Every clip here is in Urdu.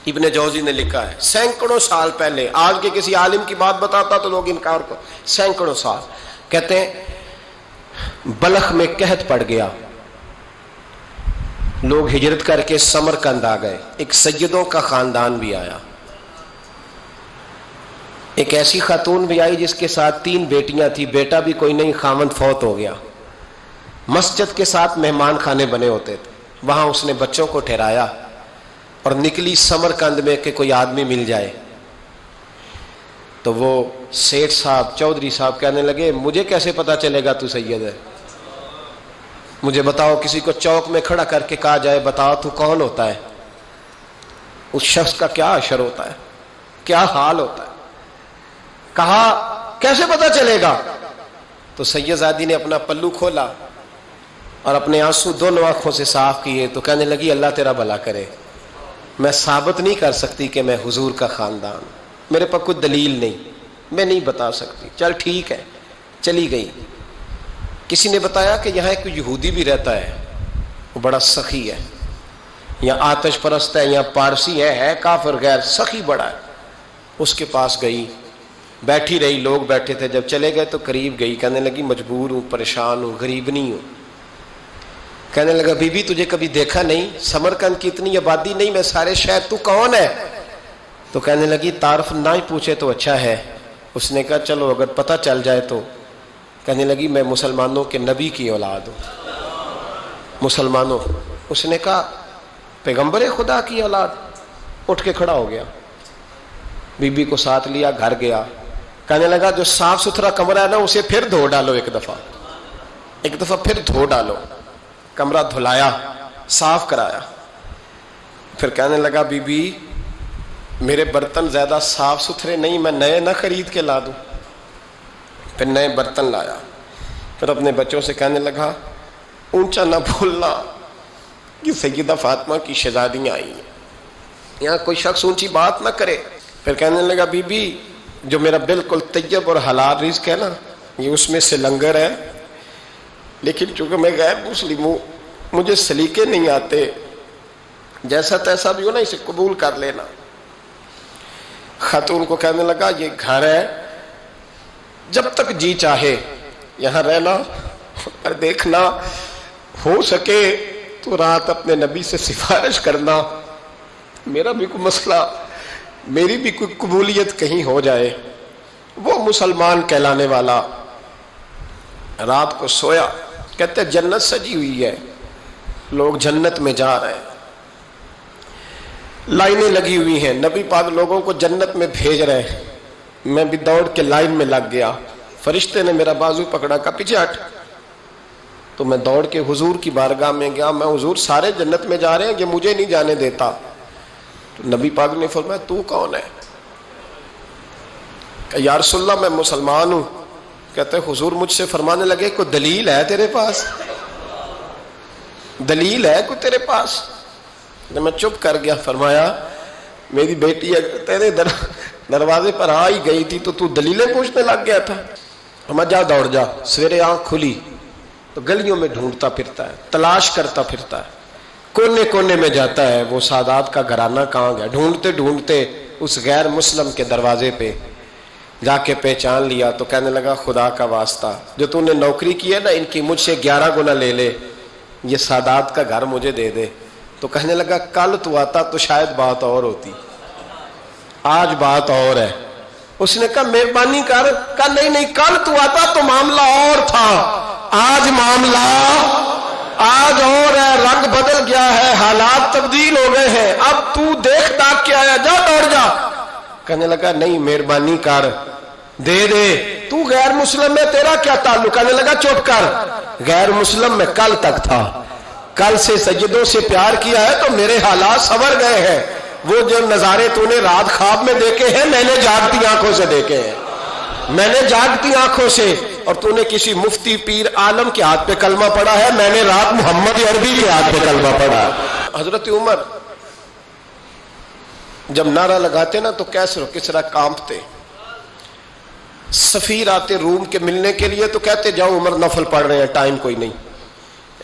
ابن جوزی نے لکھا ہے سینکڑوں سال پہلے، آج کے کسی عالم کی بات بتاتا تو لوگ انکار کو، سینکڑوں سال، کہتے ہیں بلخ میں قحط پڑ گیا، لوگ ہجرت کر کے سمرقند آ گئے، ایک سیدوں کا خاندان بھی آیا، ایک ایسی خاتون بھی آئی جس کے ساتھ 3 بیٹیاں تھی، بیٹا بھی کوئی نہیں، خاوند فوت ہو گیا، مسجد کے ساتھ مہمان خانے بنے ہوتے تھے، وہاں اس نے بچوں کو ٹھہرایا اور نکلی سمرقند میں کہ کوئی آدمی مل جائے۔ تو وہ سیٹھ صاحب، چودھری صاحب کہنے لگے مجھے کیسے پتا چلے گا تو سید ہے، مجھے بتاؤ، کسی کو چوک میں کھڑا کر کے کہا جائے بتاؤ تو کون ہوتا ہے، اس شخص کا کیا اشر ہوتا ہے، کیا حال ہوتا ہے، کہا کیسے پتا چلے گا؟ تو سید زادی نے اپنا پلو کھولا اور اپنے آنسو دونوں آنکھوں سے صاف کیے تو کہنے لگی اللہ تیرا بھلا کرے، میں ثابت نہیں کر سکتی کہ میں حضور کا خاندان، میرے پاس کوئی دلیل نہیں، میں نہیں بتا سکتی، چل ٹھیک ہے، چلی گئی۔ کسی نے بتایا کہ یہاں ایک یہودی بھی رہتا ہے، وہ بڑا سخی ہے، یا آتش پرست ہے، یا پارسی ہے کافر غیر، سخی بڑا ہے، اس کے پاس گئی، بیٹھی رہی، لوگ بیٹھے تھے، جب چلے گئے تو قریب گئی، کہنے لگی مجبور ہوں، پریشان ہوں، غریب نہیں ہوں۔ کہنے لگا بی بی تجھے کبھی دیکھا نہیں، سمرقند کی اتنی آبادی نہیں، میں سارے شہر، تو کون ہے؟ تو کہنے لگی تعارف نہ ہی پوچھے تو اچھا ہے۔ اس نے کہا چلو اگر پتہ چل جائے تو۔ کہنے لگی میں مسلمانوں کے نبی کی اولاد ہوں، مسلمانوں۔ اس نے کہا پیغمبر خدا کی اولاد؟ اٹھ کے کھڑا ہو گیا، بی بی کو ساتھ لیا، گھر گیا، کہنے لگا جو صاف ستھرا کمرہ ہے نا اسے پھر دھو ڈالو، ایک دفعہ پھر دھو ڈالو۔ کمرہ دھلایا، صاف کرایا، پھر کہنے لگا بی بی میرے برتن زیادہ صاف ستھرے نہیں، میں نئے نہ خرید کے لا دوں۔ پھر نئے برتن لایا، پھر اپنے بچوں سے کہنے لگا اونچا نہ بھولنا کہ سیدہ فاطمہ کی شہزادیاں آئی ہیں، یہاں کوئی شخص اونچی بات نہ کرے۔ پھر کہنے لگا بی بی جو میرا بالکل طیب اور حلال رزق ہے نا، یہ اس میں سے لنگر ہے، لیکن چونکہ میں غیر مسلم ہوں، مجھے سلیقے نہیں آتے، جیسا تیسا بھی ہو نا اسے قبول کر لینا۔ خاتون کو کہنے لگا یہ گھر ہے، جب تک جی چاہے یہاں رہنا، اور دیکھنا ہو سکے تو رات اپنے نبی سے سفارش کرنا، میرا بھی کوئی مسئلہ، میری بھی کوئی قبولیت کہیں ہو جائے۔ وہ مسلمان کہلانے والا رات کو سویا، کہتے جنت سجی ہوئی ہے، لوگ جنت میں جا رہے ہیں، لائنیں لگی ہوئی ہیں، نبی پاک لوگوں کو جنت میں بھیج رہے ہیں، میں بھی دوڑ کے لائن میں لگ گیا، فرشتے نے میرا بازو پکڑا، کہا پیچھے ہٹ، تو میں دوڑ کے حضور کی بارگاہ میں گیا، میں حضور سارے جنت میں جا رہے ہیں، یہ مجھے نہیں جانے دیتا۔ تو نبی پاک نے فرمایا تو کون ہے؟ کہ یا رسول اللہ میں مسلمان ہوں۔ کہتے حضور مجھ سے فرمانے لگے کوئی دلیل ہے تیرے پاس؟ دلیل ہے کوئی تیرے پاس؟ میں چپ کر گیا۔ فرمایا میری بیٹی تیرے دروازے پر آ ہی گئی تھی تو دلیلیں پوچھنے لگ گیا تھا۔ میں جا دوڑ جا۔ سویرے آنکھ کھلی تو گلیوں میں ڈھونڈتا پھرتا ہے، تلاش کرتا پھرتا ہے، کونے کونے میں جاتا ہے وہ سادات کا گھرانہ کہاں گیا، ڈھونڈتے ڈھونڈتے اس غیر مسلم کے دروازے پہ جا کے پہچان لیا۔ تو کہنے لگا خدا کا واسطہ جو تو نے نوکری کی ہے نا ان کی مجھ سے 11 گنا لے لے، یہ سادات کا گھر مجھے دے دے۔ تو کہنے لگا کل تو آتا تو شاید بات اور ہوتی، آج بات اور ہے۔ اس نے کہا مہربانی کر، کہا نہیں کل تو آتا تو معاملہ اور تھا، آج معاملہ آج اور ہے، رنگ بدل گیا ہے، حالات تبدیل ہو گئے ہیں، اب تو دیکھ داکھ کے آیا، جا دوڑ جا۔ کہنے لگا نہیں مہربانی کر دے دے، تو غیر مسلم میں تیرا کیا تعلق؟ کہنے لگا چپ کر، غیر مسلم میں کل تک تھا، کل سے سیدوں سے پیار کیا ہے تو میرے حالات سنور گئے ہیں، وہ جو نظارے تو نے رات خواب میں دیکھے ہیں میں نے جاگتی آنکھوں سے دیکھے ہیں، میں نے جاگتی آنکھوں سے، اور تو نے کسی مفتی پیر عالم کے ہاتھ پہ کلمہ پڑھا ہے، میں نے رات محمد عربی کے ہاتھ پہ کلمہ پڑھا ہے۔ حضرت عمر جب نعرہ لگاتے نا تو کیسر و کسرا کانپتے، سفیر آتے روم کے ملنے کے لیے تو کہتے جاؤ عمر نفل پڑھ رہے ہیں، ٹائم کوئی نہیں۔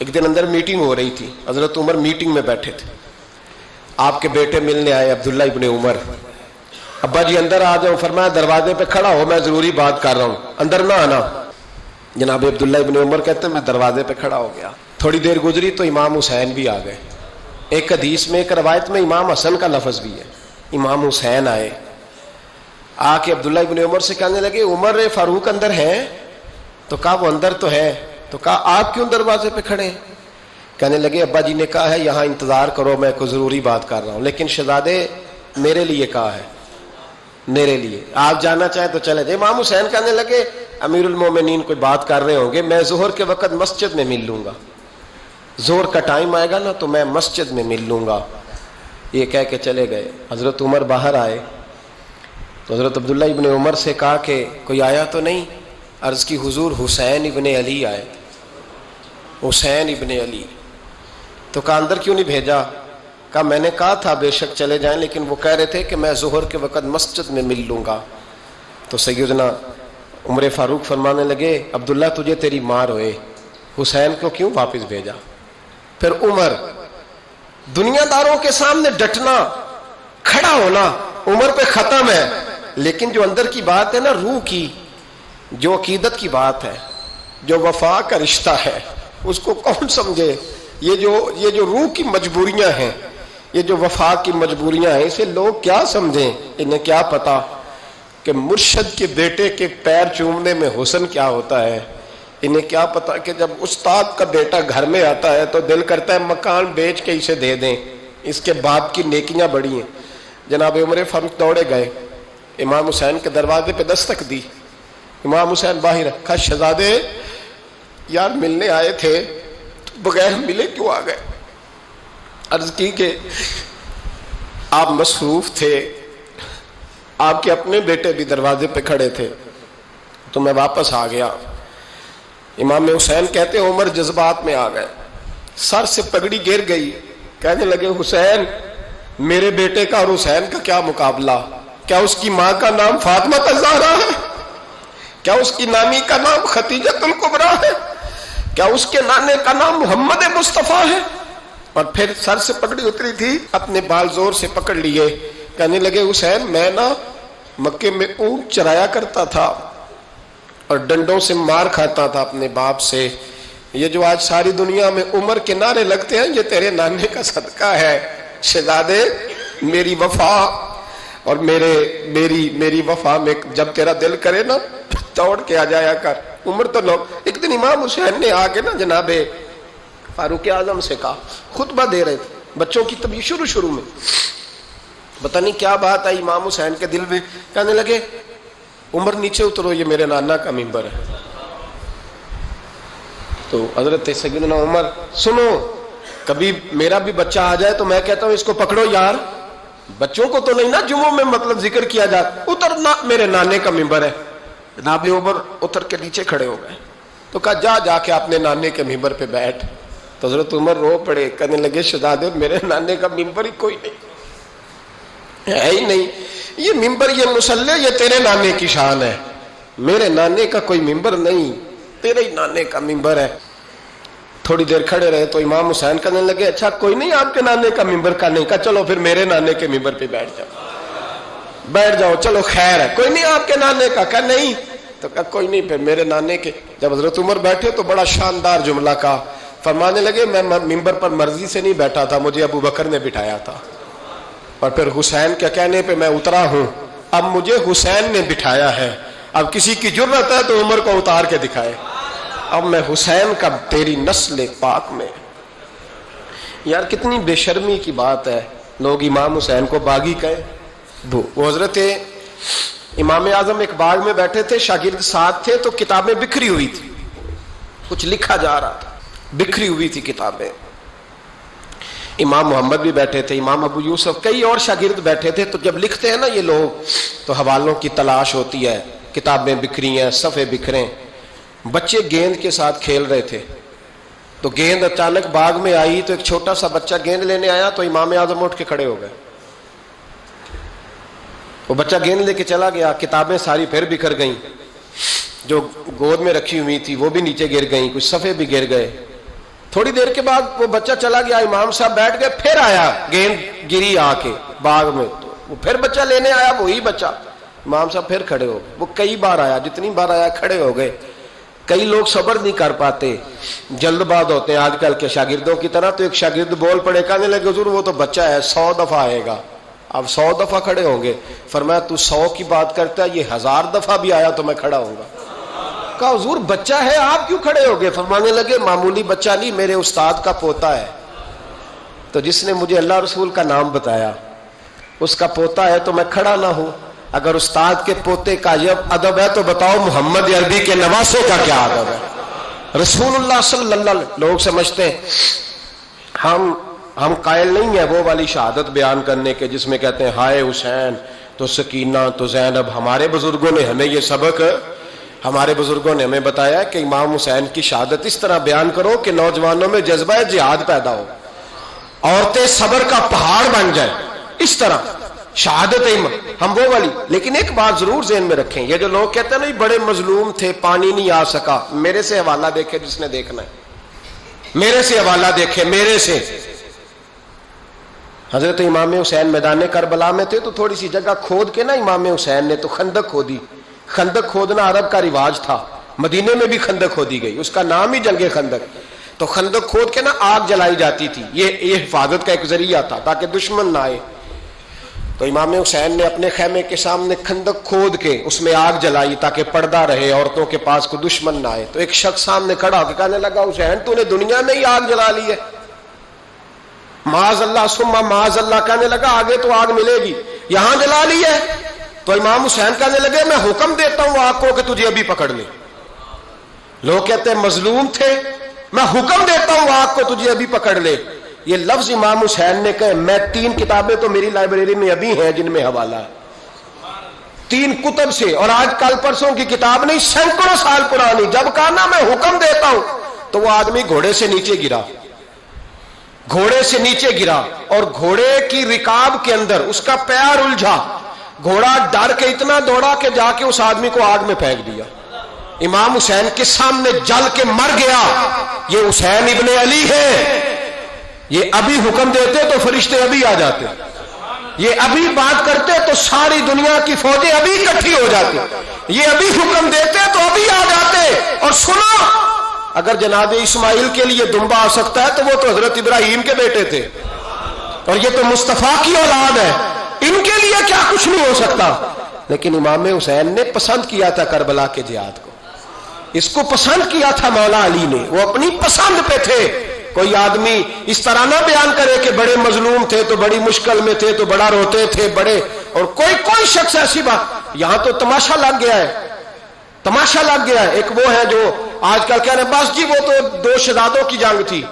ایک دن اندر میٹنگ ہو رہی تھی، حضرت عمر میٹنگ میں بیٹھے تھے آپ کے بیٹے ملنے آئے عبداللہ ابن عمر. ابا جی اندر آ جاؤ. فرمایا دروازے پہ کھڑا ہو, میں ضروری بات کر رہا ہوں, اندر نہ آنا. جناب عبداللہ ابن عمر کہتے ہیں میں دروازے پہ کھڑا ہو گیا. تھوڑی دیر گزری تو امام حسین بھی آ گئے. ایک حدیث میں, ایک روایت میں امام حسن کا لفظ بھی ہے. امام حسین آئے, آ کے عبداللہ ابن عمر سے کہنے لگے عمر فاروق اندر ہے؟ تو کہا وہ اندر تو ہے. تو کہا آپ کیوں دروازے پہ کھڑے ہیں؟ کہنے لگے ابا جی نے کہا ہے یہاں انتظار کرو, میں کوئی ضروری بات کر رہا ہوں. لیکن شہزادے میرے لیے کہا ہے, میرے لیے, آپ جانا چاہیں تو چلے جائیں. امام حسین کہنے لگے امیر المومنین کوئی بات کر رہے ہوں گے, میں ظہر کے وقت مسجد میں مل لوں گا, ظہر کا ٹائم آئے گا نا تو میں مسجد میں مل لوں گا. یہ کہہ کے چلے گئے. حضرت عمر باہر آئے تو حضرت عبداللہ ابن عمر سے کہا کہ کوئی آیا تو نہیں؟ عرض کی حضور حسین ابن علی آئے. حسین ابن علی. تو کہا اندر کیوں نہیں بھیجا؟ کہا میں نے کہا تھا بے شک چلے جائیں, لیکن وہ کہہ رہے تھے کہ میں ظہر کے وقت مسجد میں مل لوں گا. تو سیدنا عمر فاروق فرمانے لگے عبداللہ تجھے تیری مار ہوئے, حسین کو کیوں واپس بھیجا؟ پھر عمر, دنیا داروں کے سامنے ڈٹنا, کھڑا ہونا عمر پہ ختم ہے, لیکن جو اندر کی بات ہے نا, روح کی, جو عقیدت کی بات ہے, جو وفا کا رشتہ ہے, اس کو کون سمجھے؟ یہ جو روح کی مجبوریاں ہیں, یہ جو وفا کی مجبوریاں ہیں, اسے لوگ کیا سمجھیں؟ انہیں کیا پتا کہ مرشد کے بیٹے کے پیر چومنے میں حسن کیا ہوتا ہے. انہیں کیا پتا کہ جب استاد کا بیٹا گھر میں آتا ہے تو دل کرتا ہے مکان بیچ کے اسے دے دیں, اس کے باپ کی نیکیاں بڑی ہیں. جناب عمر فاروق دوڑے گئے, امام حسین کے دروازے پہ دستک دی. امام حسین باہر رکھا, شہزادے یار ملنے آئے تھے تو بغیر ملے کیوں آ گئے؟ عرض کی کہ آپ مصروف تھے, آپ کے اپنے بیٹے بھی دروازے پہ کھڑے تھے تو میں واپس آ گیا. امام حسین کہتے عمر جذبات میں آ گئے, سر سے پگڑی گر گئی, کہنے لگے حسین میرے بیٹے کا اور حسین کا کیا مقابلہ؟ کیا اس کی ماں کا نام فاطمہ الزہرا ہے؟ کیا اس کی نانی کا نام ختیجۃ الکبریٰ ہے؟ کیا اس کے نانے کا نام محمد مصطفیٰ ہے؟ اور پھر سر سے پگڑی اتری تھی, اپنے بال زور سے پکڑ لیے, کہنے لگے حسین میں نا مکے میں اونٹ چرایا کرتا تھا اور ڈنڈوں سے مار کھاتا تھا اپنے باپ سے. یہ جو آج ساری دنیا میں عمر کے نعرے لگتے ہیں, یہ تیرے نانے کا صدقہ ہے. شہزادے میری وفا اور میری وفا میں جب تیرا دل کرے نا توڑ کے آ جایا کر. عمر تو لوگ, ایک دن امام حسین نے آ کے نا جناب فاروق اعظم سے کہا, خطبہ دے رہے تھے بچوں کی طبیعت شروع میں, پتہ نہیں کیا بات آئی امام حسین کے دل میں, کہنے لگے عمر نیچے اترو, یہ میرے نانا کا ممبر ہے. تو حضرت سیدنا عمر, سنو کبھی میرا بھی بچہ آ جائے تو میں کہتا ہوں اس کو پکڑو یار, بچوں کو تو نہیں نا جمعوں میں مطلب ذکر کیا جاتا, اترنا میرے نانے کا ممبر ہے. جناب عمر اتر کے نیچے کھڑے ہو گئے تو کہا جا کے اپنے نانے کے ممبر پہ بیٹھ. تو حضرت عمر رو پڑے, کہنے لگے شہزادے میرے نانے کا ممبر ہی کوئی نہیں ہے ہی نہیں, یہ ممبر یہ مصلی یہ تیرے نانے کی شان ہے, میرے نانے کا کوئی ممبر نہیں, تیرے ہی نانے کا ممبر ہے. تھوڑی دیر کھڑے رہے تو امام حسین کہنے لگے اچھا کوئی نہیں آپ کے نانے کا ممبر کا نہیں, کہا چلو پھر میرے نانے کے ممبر پہ بیٹھ جاؤ, چلو خیر ہے, کوئی نہیں آپ کے نانے کا, کہا نہیں, تو کہا کوئی نہیں پھر میرے نانے کے. جب حضرت عمر بیٹھے تو بڑا شاندار جملہ کہا, فرمانے لگے میں ممبر پر مرضی سے نہیں بیٹھا تھا, مجھے ابو بکر نے بٹھایا تھا, اور پھر حسین کے کہنے پہ میں اترا ہوں, اب مجھے حسین نے بٹھایا ہے, اب کسی کی جرت ہے تو عمر کو اتار کے دکھائے, اب میں حسین کا تیری نسل پاک میں. یار کتنی بے شرمی کی بات ہے, لوگ امام حسین کو باغی کہیں. وہ حضرت امام اعظم ایک باغ میں بیٹھے تھے, شاگرد ساتھ تھے, تو کتابیں بکھری ہوئی تھی, کچھ لکھا جا رہا تھا, بکھری ہوئی تھی کتابیں. امام محمد بھی بیٹھے تھے, امام ابو یوسف, کئی اور شاگرد بیٹھے تھے. تو جب لکھتے ہیں نا یہ لوگ تو حوالوں کی تلاش ہوتی ہے, کتابیں بکھری ہیں, صفحے بکھرے. بچے گیند کے ساتھ کھیل رہے تھے, تو گیند اچانک باغ میں آئی, تو ایک چھوٹا سا بچہ گیند لینے آیا, تو امام اعظم اٹھ کے کھڑے ہو گئے. وہ بچہ گیند لے کے چلا گیا, کتابیں ساری پھر بکھر گئیں, جو گود میں رکھی ہوئی تھی وہ بھی نیچے گر گئیں, کچھ صفحے بھی گر گئے. تھوڑی دیر کے بعد وہ بچہ چلا گیا, امام صاحب بیٹھ گئے, پھر آیا, گیند گری آ کے باغ میں, تو وہ پھر بچہ لینے آیا, وہی بچہ. امام صاحب پھر کھڑے ہو گئے. وہ کئی بار آیا, جتنی بار آیا کھڑے ہو گئے. کئی لوگ صبر نہیں کر پاتے, جلد باز ہوتے ہیں آج کل کے شاگردوں کی طرح. تو ایک شاگرد بول پڑے, کہنے لگے حضور وہ تو بچہ ہے 100 دفعہ آئے گا. اب 100 دفعہ کھڑے ہوں گے. فرمایا تو 100 کی بات کرتا ہے, یہ 1000 دفعہ بھی آیا تو میں کھڑا ہوں گا. کہا حضور بچہ ہے آپ کیوں کھڑے ہو گئے؟ فرمانے لگے معمولی بچہ نہیں, میرے استاد کا پوتا ہے. تو جس نے مجھے اللہ رسول کا نام بتایا اس کا پوتا ہے تو میں کھڑا نہ ہوں. اگر استاد کے پوتے کا یہ ادب ہے تو بتاؤ محمد عربی کے نواسے کا کیا ادب ہے. رسول اللہ صلی اللہ علیہ وسلم. لوگ سمجھتے ہیں ہم قائل نہیں ہیں وہ والی شہادت بیان کرنے کے جس میں کہتے ہیں ہائے حسین تو سکینہ تو زینب. ہمارے بزرگوں نے ہمیں یہ سبق, ہمارے بزرگوں نے ہمیں بتایا کہ امام حسین کی شہادت اس طرح بیان کرو کہ نوجوانوں میں جذبہ جہاد پیدا ہو, عورتیں صبر کا پہاڑ بن جائیں. اس طرح شہادت ہم وہ والی. لیکن ایک بات ضرور ذہن میں رکھیں, یہ جو لوگ کہتے ہیں نا بڑے مظلوم تھے پانی نہیں آ سکا, میرے سے حوالہ دیکھے جس نے دیکھنا ہے, میرے سے حوالہ دیکھے. میرے سے حضرت امام حسین میدان کربلا میں تھے تو تھوڑی سی جگہ کھود کے نا امام حسین نے تو خندق کھودی. خندق کھودنا عرب کا رواج تھا, مدینے میں بھی خندق کھودی گئی, اس کا نام ہی جنگ خندق. تو خندق کھود کے نا آگ جلائی جاتی تھی, یہ حفاظت کا ایک ذریعہ تھا تاکہ دشمن نہ آئے. تو امام حسین نے اپنے خیمے کے سامنے خندق کھود کے اس میں آگ جلائی تاکہ پردہ رہے, عورتوں کے پاس کوئی دشمن نہ آئے. تو ایک شخص سامنے کھڑا ہو کے کہنے لگا حسین تو نے دنیا میں ہی آگ جلا لی ہے. معاذ اللہ ثم معاذ اللہ. کہنے لگا آگے تو آگ ملے گی, یہاں جلا لی ہے. تو امام حسین کہنے لگے میں حکم دیتا ہوں آگ کو کہ تجھے ابھی پکڑ لے. لوگ کہتے ہیں مظلوم تھے, میں حکم دیتا ہوں آگ کو تجھے ابھی پکڑ لے. یہ لفظ امام حسین نے کہے. میں 3 کتابیں تو میری لائبریری میں ابھی ہیں جن میں حوالہ ہے, 3 کتب سے, اور آج کل پرسوں کی کتاب نہیں, سینکڑوں سال پرانی. جب کہا نا میں حکم دیتا ہوں تو وہ آدمی گھوڑے سے نیچے گرا, گھوڑے سے نیچے گرا, اور گھوڑے کی رکاب کے اندر اس کا پیر الجھا. گھوڑا ڈر کے اتنا دوڑا کہ جا کے اس آدمی کو آگ میں پھینک دیا. امام حسین کے سامنے جل کے مر گیا. یہ حسین ابن علی ہے. یہ ابھی حکم دیتے تو فرشتے ابھی آ جاتے, یہ ابھی بات کرتے تو ساری دنیا کی فوجیں ابھی اکٹھی ہو جاتی, یہ ابھی حکم دیتے تو ابھی آ جاتے. اور سنو, اگر جناب اسماعیل کے لیے دمبا آ سکتا ہے تو وہ تو حضرت ابراہیم کے بیٹے تھے, اور یہ تو مصطفیٰ کی اولاد ہے, ان کے لیے کیا کچھ نہیں ہو سکتا. لیکن امام حسین نے پسند کیا تھا کربلا کے جہاد کو, اس کو پسند کیا تھا مولا علی نے, وہ اپنی پسند پہ تھے. کوئی آدمی اس طرح نہ بیان کرے کہ بڑے مظلوم تھے تو بڑی مشکل میں تھے تو بڑا روتے تھے بڑے, اور کوئی شخص ایسی بات. یہاں تو تماشا لگ گیا ہے, تماشا لگ گیا ہے. ایک وہ ہے جو آج کل کہہ رہے ہیں بس جی وہ تو 2 شہزادوں کی جنگ تھی,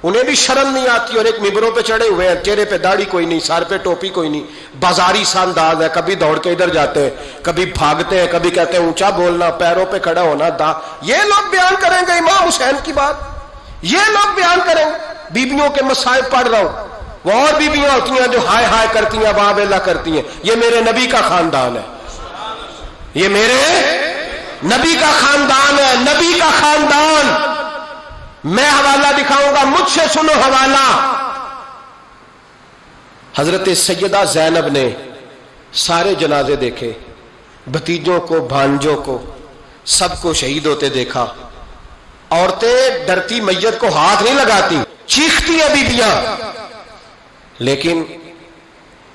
انہیں بھی شرم نہیں آتی, اور ایک ممبروں پہ چڑھے ہوئے ہیں, چہرے پہ داڑھی کوئی نہیں, سر پہ ٹوپی کوئی نہیں, بازاری سا انداز ہے, کبھی دوڑ کے ادھر جاتے ہیں, کبھی بھاگتے ہیں, کبھی کہتے ہیں اونچا بولنا, پیروں پہ کھڑا ہونا. یہ لوگ بیان کریں گے امام حسین کی بات, یہ لوگ بیان کریں. بیبیوں کے مصائب پڑھ رہا ہوں, وہ اور بیبیاں ہوتی ہیں جو ہائے ہائے کرتی ہیں, واہ بیلا کرتی ہیں. یہ میرے نبی کا خاندان ہے, یہ میرے نبی کا خاندان ہے, نبی کا خاندان. میں حوالہ دکھاؤں گا, مجھ سے سنو حوالہ. حضرت سیدہ زینب نے سارے جنازے دیکھے, بھتیجوں کو, بھانجوں کو, سب کو شہید ہوتے دیکھا. عورتیں ڈرتی میت کو ہاتھ نہیں لگاتی, چیختی ہیں بیبیاں. لیکن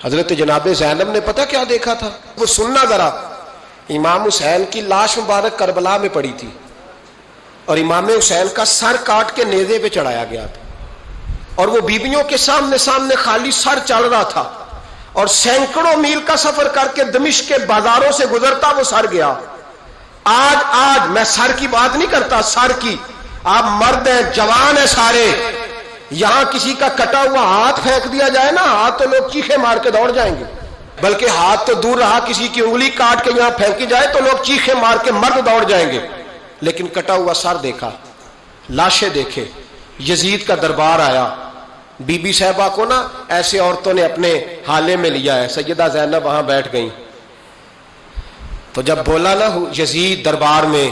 حضرت جناب زینب نے پتہ کیا دیکھا تھا, وہ سننا ذرا. امام حسین کی لاش مبارک کربلا میں پڑی تھی, اور امام حسین کا سر کاٹ کے نیزے پہ چڑھایا گیا تھا, اور وہ بیبیوں کے سامنے خالی سر چل رہا تھا, اور سینکڑوں میل کا سفر کر کے دمشق کے بازاروں سے گزرتا وہ سر گیا. آج میں سر کی بات نہیں کرتا, سر کی. آپ مرد ہیں, جوان ہیں سارے, یہاں کسی کا کٹا ہوا ہاتھ پھینک دیا جائے نا, ہاتھ تو لوگ چیخے مار کے دوڑ جائیں گے. بلکہ ہاتھ تو دور رہا, کسی کی انگلی کاٹ کے یہاں پھینکی جائے تو لوگ چیخے مار کے مرد دوڑ جائیں گے. لیکن کٹا ہوا سر دیکھا, لاشیں دیکھے. یزید کا دربار آیا, بی بی صاحبہ کو نا ایسے عورتوں نے اپنے حالے میں لیا ہے. سیدہ زینب وہاں بیٹھ گئیں. تو جب بولا نا یزید دربار میں,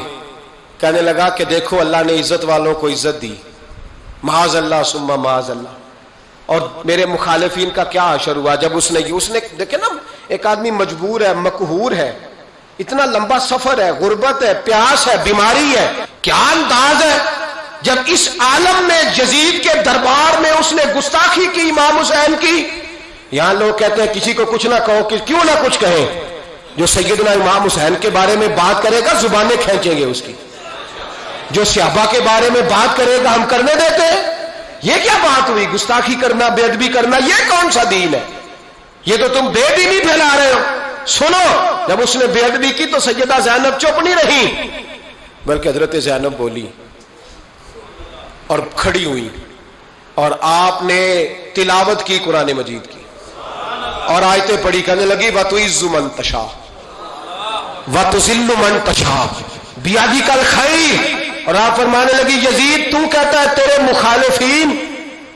کہنے لگا کہ دیکھو اللہ نے عزت والوں کو عزت دی, معاذ اللہ ثم معاذ اللہ. اور میرے مخالفین کا کیا حشر ہوا جب اس نے دیکھیں نا، ایک آدمی مجبور ہے، مقہور ہے، اتنا لمبا سفر ہے، غربت ہے، پیاس ہے، بیماری ہے، کیا انداز ہے جب اس عالم میں یزید کے دربار میں اس نے گستاخی کی امام حسین کی. یہاں لوگ کہتے ہیں کسی کو کچھ نہ کہو، کیوں نہ کچھ کہیں؟ جو سیدنا امام حسین کے بارے میں بات کرے گا زبانیں کھینچیں گے اس کی، جو صحابہ کے بارے میں بات کرے گا ہم کرنے دیتے ہیں؟ یہ کیا بات ہوئی؟ گستاخی کرنا، بے ادبی کرنا، یہ کون سا دین ہے؟ یہ تو تم بے دینی پھیلا رہے ہو. سنو، جب اس نے بے ادبی کی تو سیدہ زینب چپ نہیں رہی، بلکہ حضرت زینب بولی اور کھڑی ہوئی، اور آپ نے تلاوت کی قرآن مجید کی اور آیتیں پڑھی، کہنے لگی وَتُعِزُّ مَن تَشَاءُ وَتُذِلُّ مَن تَشَاءُ بِیَدِکَ الْخَیرُ. اور آپ فرمانے لگی یزید تو کہتا ہے تیرے مخالفین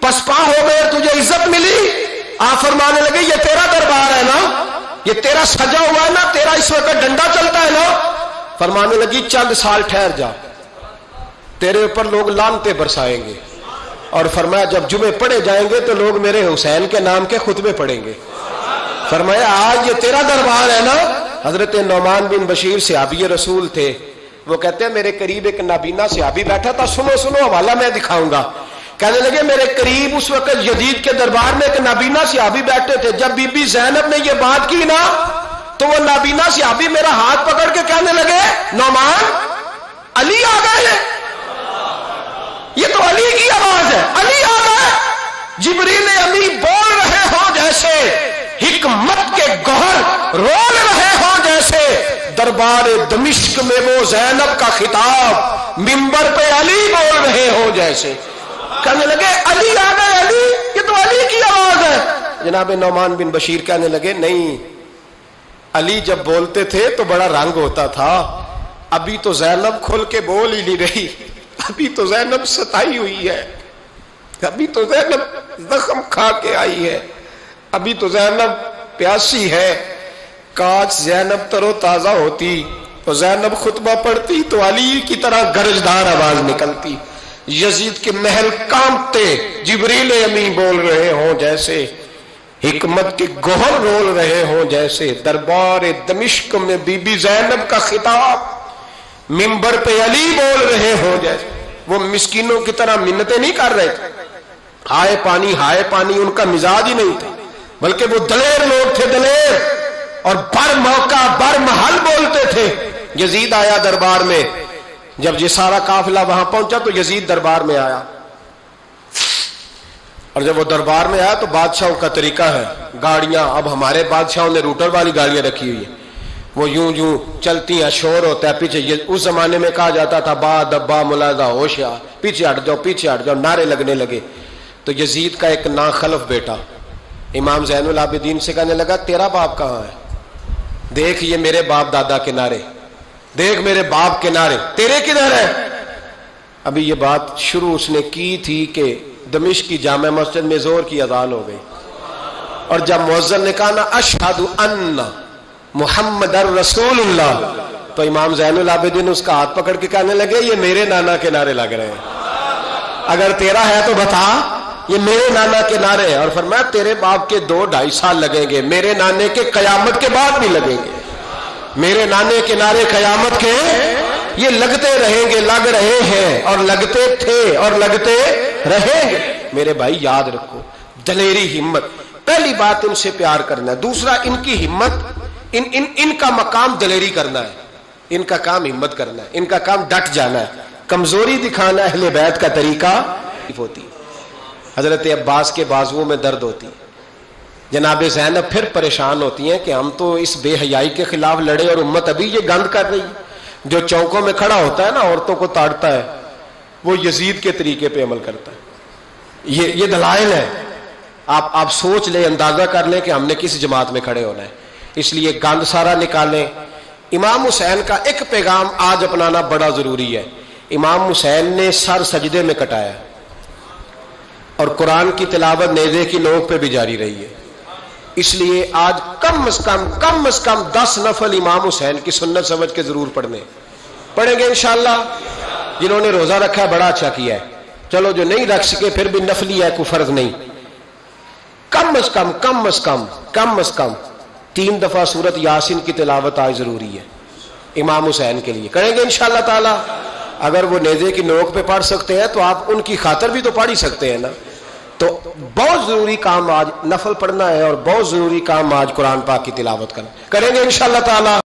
پسپا ہو گئے، تجھے عزت ملی. آپ فرمانے لگے یہ تیرا دربار ہے نا، یہ تیرا سجا ہوا ہے نا، تیرا اس وقت ڈنڈا چلتا ہے نا. فرمانے لگی چند سال ٹھہر جا، تیرے اوپر لوگ لعنتیں برسائیں گے. اور فرمایا جب جمعے پڑھے جائیں گے تو لوگ میرے حسین کے نام کے خطبے پڑھیں گے. فرمایا آج یہ تیرا دربار ہے نا. حضرت نعمان بن بشیر صحابی رسول تھے، وہ کہتے ہیں میرے قریب ایک نابینا صحابی بیٹھا تھا، سنو حوالہ میں دکھاؤں گا. کہنے لگے میرے قریب اس وقت یزید کے دربار میں ایک نابینا صحابی بیٹھے تھے. جب بی بی زینب نے یہ بات کی نا تو وہ نابینا صحابی میرا ہاتھ پکڑ کے کہنے لگے نعمان علی آ گئے ہیں. یہ تو علی کی آواز ہے، علی آ گئے. جبریل امی بول رہے ہوں جیسے، حکمت کے گوہر رول رہے ہوں جیسے، دربار دمشق میں وہ زینب کا خطاب منبر پہ علی بول رہے ہوں جیسے. کہنے لگے علی آ گئے، علی، یہ تو علی کی آواز ہے. جناب نعمان بن بشیر کہنے لگے نہیں، علی جب بولتے تھے تو بڑا رنگ ہوتا تھا، ابھی تو زینب کھل کے بول ہی نہیں رہی، ابھی تو زینب ستائی ہوئی ہے، ابھی تو زینب زخم کھا کے آئی ہے، ابھی تو زینب پیاسی ہے. کاش زینب تر و تازہ ہوتی تو زینب خطبہ پڑھتی تو علی کی طرح گرجدار آواز نکلتی. یزید کے محل کانپتے، جبریل امی بول رہے ہوں جیسے، حکمت کے گوہر رول رہے ہوں جیسے، دربار دمشق میں بی بی زینب کا خطاب منبر پہ علی بول رہے ہوں جیسے. وہ مسکینوں کی طرح منتیں نہیں کر رہے تھے، ہائے پانی ان کا مزاج ہی نہیں تھا، بلکہ وہ دلیر لوگ تھے، دلیر، اور بر موقع بر محل بولتے تھے. یزید آیا دربار میں، جب یہ سارا قافلہ وہاں پہنچا تو یزید دربار میں آیا، اور جب وہ دربار میں آیا تو بادشاہوں کا طریقہ ہے، گاڑیاں، اب ہمارے بادشاہوں نے روٹر والی گاڑیاں رکھی ہوئی ہیں، وہ یوں چلتی ہیں، شور ہوتا ہے پیچھے. اس زمانے میں کہا جاتا تھا با دبا ملاحظہ ہوشیار، پیچھے ہٹ جاؤ، نعرے لگنے لگے. تو یزید کا ایک ناخلف بیٹا امام زین العابدین سے کہنے لگا تیرا باپ کہاں ہے؟ دیکھ یہ میرے باپ دادا کے نعرے، دیکھ میرے باپ کے نعرے، تیرے کدھر ہے؟ ابھی یہ بات شروع اس نے کی تھی کہ دمشق کی جامع مسجد میں زور کی اذان ہو گئی، اور جب مؤذن نے کہا نا اشہد ان محمد رسول اللہ، تو امام زین العابدین اس کا ہاتھ پکڑ کے کہنے لگے یہ میرے نانا کے نعرے لگ رہے ہیں، اگر تیرا ہے تو بتا، یہ میرے نانا کے نعرے ہیں. اور فرمایا تیرے باپ کے 2-2.5 سال لگیں گے، میرے نانے کے قیامت کے بعد بھی لگیں گے. میرے نانے کے نعرے قیامت کے یہ لگتے رہیں گے، لگ رہے ہیں اور لگتے تھے اور لگتے رہیں گے. میرے بھائی یاد رکھو، دلیری، ہمت، پہلی بات ان سے پیار کرنا ہے. دوسرا ان کی ہمت، ان کا مقام دلیری کرنا ہے، ان کا کام ہمت کرنا ہے، ان کا کام ڈٹ جانا ہے. کمزوری دکھانا اہل بیت کا طریقہ ہوتی. حضرت عباس کے بازوؤں میں درد ہوتی، جناب زینب پھر پریشان ہوتی ہیں کہ ہم تو اس بے حیائی کے خلاف لڑے اور امت ابھی یہ گند کر رہی ہے. جو چوکوں میں کھڑا ہوتا ہے نا عورتوں کو تاڑتا ہے، وہ یزید کے طریقے پہ عمل کرتا ہے. یہ دلائل ہے، آپ سوچ لیں، اندازہ کر لیں کہ ہم نے کس جماعت میں کھڑے ہونا ہے. اس لیے گند سارا نکالیں. امام حسین کا ایک پیغام آج اپنانا بڑا ضروری ہے. امام حسین نے سر سجدے میں کٹایا اور قرآن کی تلاوت نیزے کی نوک پہ بھی جاری رہی ہے. اس لیے آج کم از کم 10 نفل امام حسین کی سنت سمجھ کے ضرور پڑھیں گے انشاءاللہ. جنہوں نے روزہ رکھا ہے بڑا اچھا کیا ہے. چلو جو نہیں رکھ سکے پھر بھی نفلی ہے، کوئی فرض نہیں، کم از کم 3 دفعہ سورت یاسین کی تلاوت آج ضروری ہے امام حسین کے لیے. کریں گے انشاءاللہ تعالی. اگر وہ نیزے کی نوک پہ پڑھ سکتے ہیں تو آپ ان کی خاطر بھی تو پڑھ ہی سکتے ہیں نا. تو بہت ضروری کام آج نفل پڑھنا ہے، اور بہت ضروری کام آج قرآن پاک کی تلاوت کرنا. کریں گے انشاءاللہ تعالی.